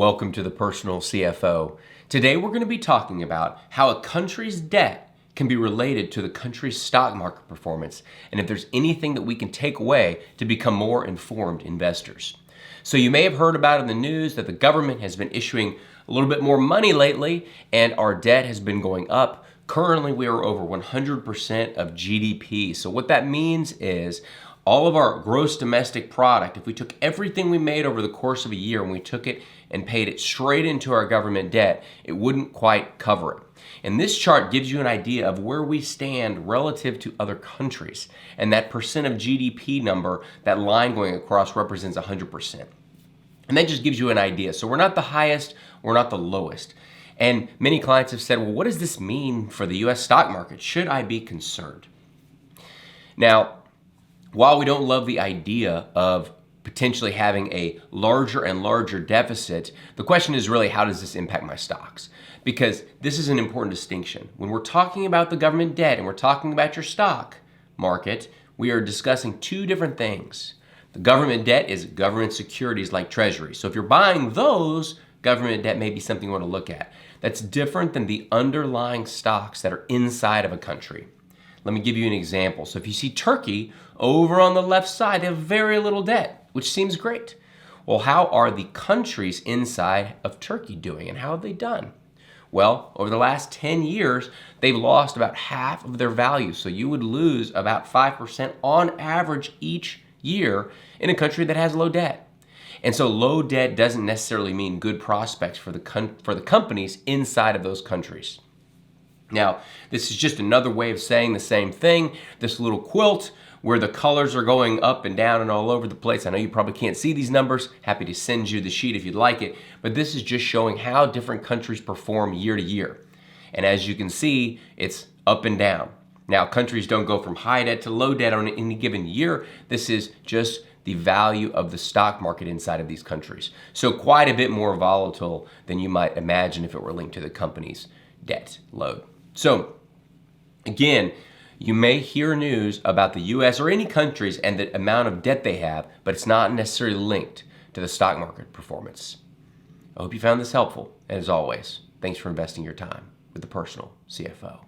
Welcome to the Personal CFO. Today we're going to be talking about how a country's debt can be related to the country's stock market performance and if there's anything that we can take away to become more informed investors. So you may have heard about in the news that the government has been issuing a little bit more money lately and our debt has been going up. Currently we are over 100% of GDP. So what that means is all of our gross domestic product, if we took everything we made over the course of a year and we took it and paid it straight into our government debt, it wouldn't quite cover it. And this chart gives you an idea of where we stand relative to other countries. And that percent of GDP number, that line going across, represents 100%. And that just gives you an idea. So we're not the highest, we're not the lowest. And many clients have said, well, what does this mean for the US stock market? Should I be concerned? Now, while we don't love the idea of potentially having a larger and larger deficit, the question is really, how does this impact my stocks? Because this is an important distinction. When we're talking about the government debt and we're talking about your stock market, we are discussing two different things. The government debt is government securities like treasuries. So if you're buying those, government debt may be something you want to look at. That's different than the underlying stocks that are inside of a country. Let me give you an example. So if you see Turkey over on the left side, they have very little debt, which seems great. Well, how are the countries inside of Turkey doing and how have they done? Well, over the last 10 years, they've lost about half of their value. So you would lose about 5% on average each year in a country that has low debt. And so low debt doesn't necessarily mean good prospects for the companies inside of those countries. Now, this is just another way of saying the same thing. This little quilt where the colors are going up and down and all over the place. I know you probably can't see these numbers. Happy to send you the sheet if you'd like it. But this is just showing how different countries perform year to year. And as you can see, it's up and down. Now, countries don't go from high debt to low debt on any given year. This is just the value of the stock market inside of these countries. So quite a bit more volatile than you might imagine if it were linked to the company's debt load. So, again, you may hear news about the US or any countries and the amount of debt they have, but it's not necessarily linked to the stock market performance. I hope you found this helpful. And as always, thanks for investing your time with the Personal CFO.